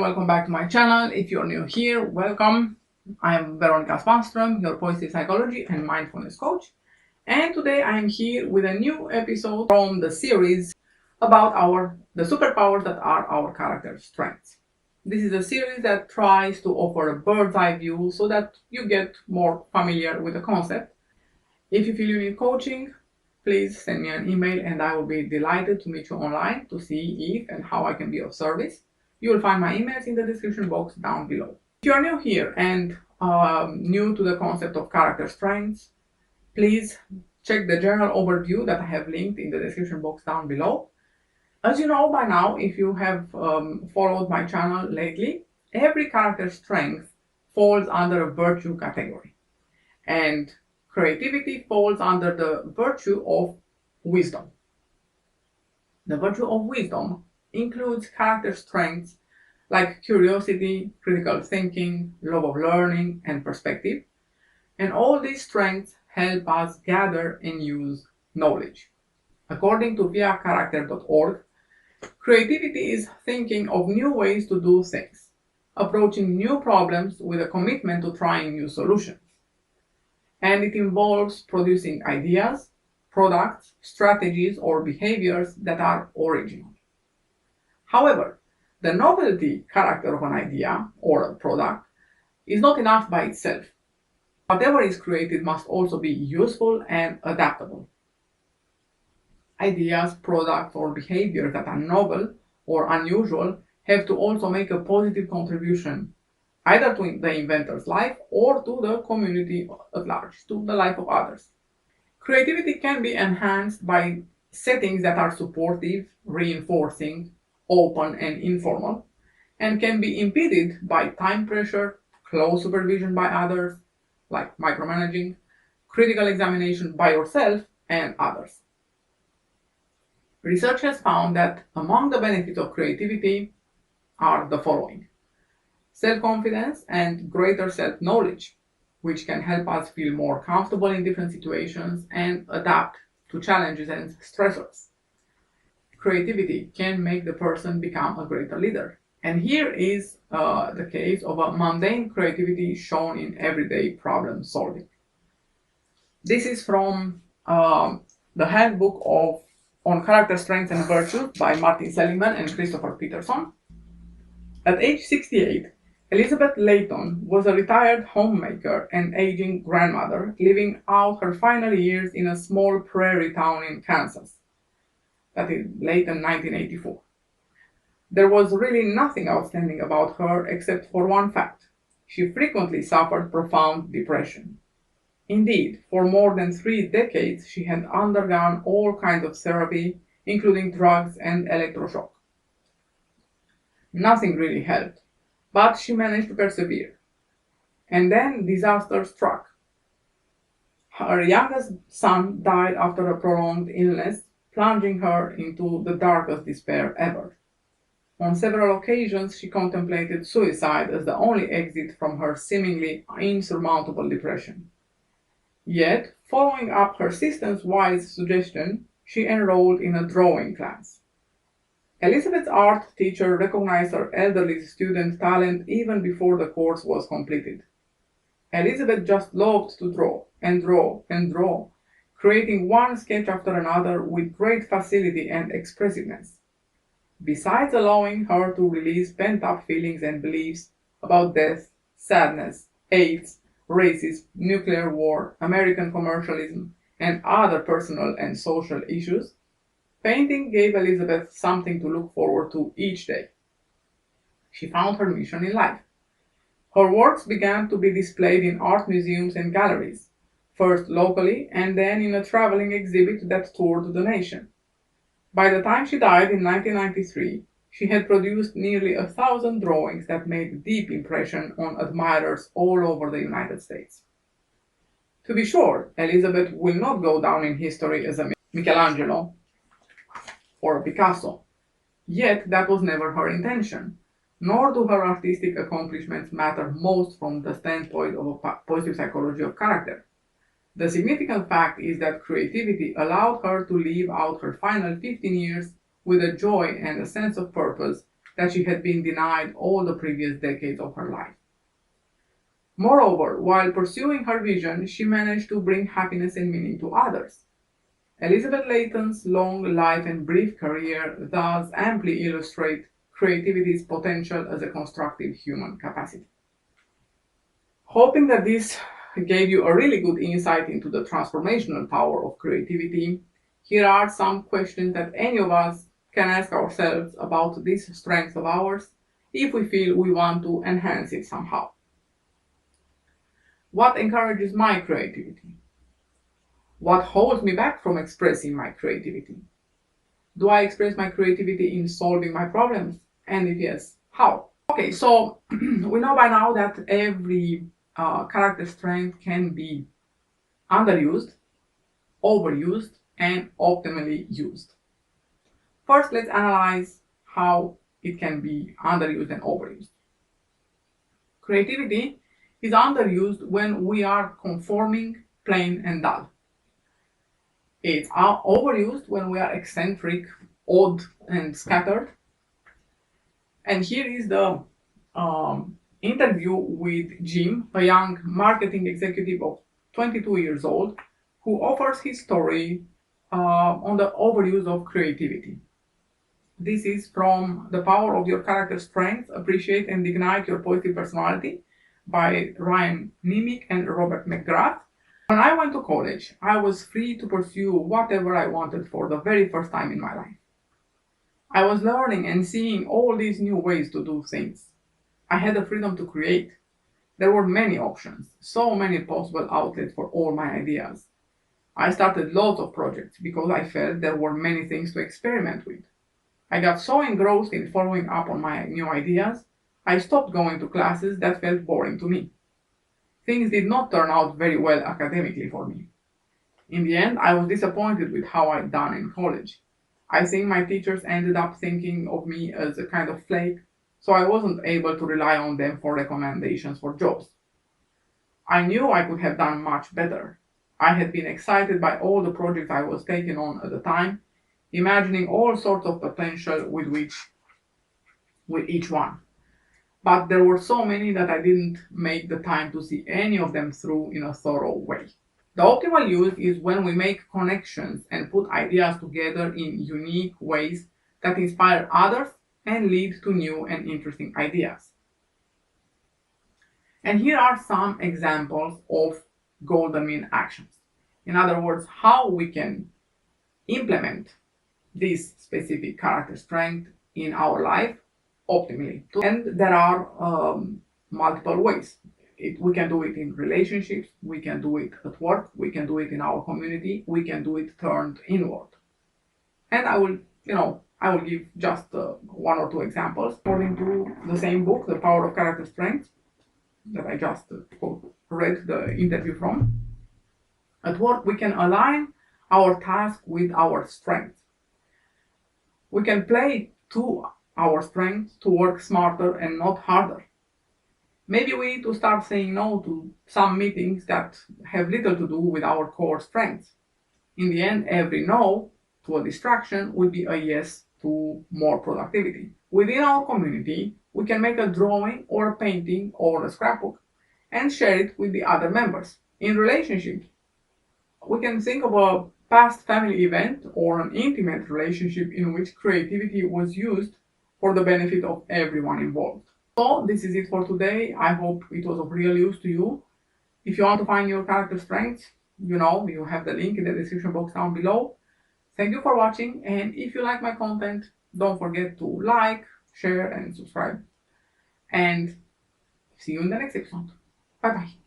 welcome back to my channel. If you're new here, welcome. I am Veronika Spanström, your positive psychology and mindfulness coach. And today I am here with a new episode from the series about the superpowers that are our character strengths. This is a series that tries to offer a bird's eye view so that you get more familiar with the concept. If you feel you need coaching, please send me an email and I will be delighted to meet you online to see if and how I can be of service. You will find my emails in the description box down below. If you are new here and new to the concept of character strengths, please check the general overview that I have linked in the description box down below. As you know by now, if you have followed my channel lately, every character strength falls under a virtue category. And creativity falls under the virtue of wisdom. The virtue of wisdom includes character strengths like curiosity, critical thinking, love of learning, and perspective. And all these strengths help us gather and use knowledge. According to viacharacter.org, creativity is thinking of new ways to do things, approaching new problems with a commitment to trying new solutions. And it involves producing ideas, products, strategies, or behaviors that are original. However, the novelty character of an idea or a product is not enough by itself. Whatever is created must also be useful and adaptable. Ideas, products, or behaviors that are novel or unusual have to also make a positive contribution either to the inventor's life or to the community at large, to the life of others. Creativity can be enhanced by settings that are supportive, reinforcing, open, and informal, and can be impeded by time pressure, close supervision by others, like micromanaging, critical examination by yourself and others. Research has found that among the benefits of creativity are the following: self-confidence and greater self-knowledge, which can help us feel more comfortable in different situations and adapt to challenges and stressors. Creativity can make the person become a greater leader. And here is the case of a mundane creativity shown in everyday problem solving. This is from the handbook on character strengths and virtues by Martin Seligman and Christopher Peterson. At age 68, Elizabeth Layton was a retired homemaker and aging grandmother living out her final years in a small prairie town in Kansas. That is late in 1984. There was really nothing outstanding about her except for one fact: she frequently suffered profound depression. Indeed, for more than 3 decades she had undergone all kinds of therapy, including drugs and electroshock. Nothing really helped, but she managed to persevere. And then disaster struck. Her youngest son died after a prolonged illness, plunging her into the darkest despair ever. On several occasions, she contemplated suicide as the only exit from her seemingly insurmountable depression. Yet, following up her sister's wise suggestion, she enrolled in a drawing class. Elizabeth's art teacher recognized her elderly student's talent even before the course was completed. Elizabeth just loved to draw and draw and draw, creating one sketch after another with great facility and expressiveness. Besides allowing her to release pent-up feelings and beliefs about death, sadness, AIDS, racism, nuclear war, American commercialism, and other personal and social issues, painting gave Elizabeth something to look forward to each day. She found her mission in life. Her works began to be displayed in art museums and galleries, first locally and then in a traveling exhibit that toured the nation. By the time she died in 1993, she had produced nearly 1,000 drawings that made a deep impression on admirers all over the United States. To be sure, Elizabeth will not go down in history as a Michelangelo or Picasso, yet that was never her intention, nor do her artistic accomplishments matter most from the standpoint of a positive psychology of character. The significant fact is that creativity allowed her to live out her final 15 years with a joy and a sense of purpose that she had been denied all the previous decades of her life. Moreover, while pursuing her vision, she managed to bring happiness and meaning to others. Elizabeth Leighton's long life and brief career thus amply illustrate creativity's potential as a constructive human capacity. Hoping that this gave you a really good insight into the transformational power of creativity, here are some questions that any of us can ask ourselves about this strength of ours if we feel we want to enhance it somehow. What encourages my creativity? What holds me back from expressing my creativity? Do I express my creativity in solving my problems? And if yes, how? Okay, so we know by now that every character strength can be underused, overused, and optimally used. First, let's analyze how it can be underused and overused. Creativity is underused when we are conforming, plain, and dull. It's overused when we are eccentric, odd, and scattered. And here is the interview with Jim, a young marketing executive of 22 years old, who offers his story on the overuse of creativity. This is from The Power of Your Character Strengths, Appreciate and Ignite Your Positive Personality by Ryan Nemick and Robert McGrath. When I went to college, I was free to pursue whatever I wanted for the very first time in my life. I was learning and seeing all these new ways to do things. I had the freedom to create. There were many options, so many possible outlets for all my ideas. I started lots of projects because I felt there were many things to experiment with. I got so engrossed in following up on my new ideas, I stopped going to classes that felt boring to me. Things did not turn out very well academically for me. In the end, I was disappointed with how I'd done in college. I think my teachers ended up thinking of me as a kind of flake, so I wasn't able to rely on them for recommendations for jobs. I knew I could have done much better. I had been excited by all the projects I was taking on at the time, imagining all sorts of potential with each one. But there were so many that I didn't make the time to see any of them through in a thorough way. The optimal use is when we make connections and put ideas together in unique ways that inspire others and lead to new and interesting ideas. And here are some examples of golden mean actions. In other words, how we can implement this specific character strength in our life optimally. And there are multiple ways. We can do it in relationships, we can do it at work, we can do it in our community, we can do it turned inward. And I will give just one or two examples according to the same book, The Power of Character Strength, that I just read the interview from. At work, we can align our task with our strengths. We can play to our strengths to work smarter and not harder. Maybe we need to start saying no to some meetings that have little to do with our core strengths. In the end, every no to a distraction will be a yes to more productivity. Within our community, we can make a drawing or a painting or a scrapbook and share it with the other members. In relationships, we can think of a past family event or an intimate relationship in which creativity was used for the benefit of everyone involved. So this is it for today. I hope it was of real use to you. If you want to find your character strengths, you have the link in the description box down below. Thank you for watching, and if you like my content, don't forget to like, share, and subscribe. And see you in the next episode. Bye bye.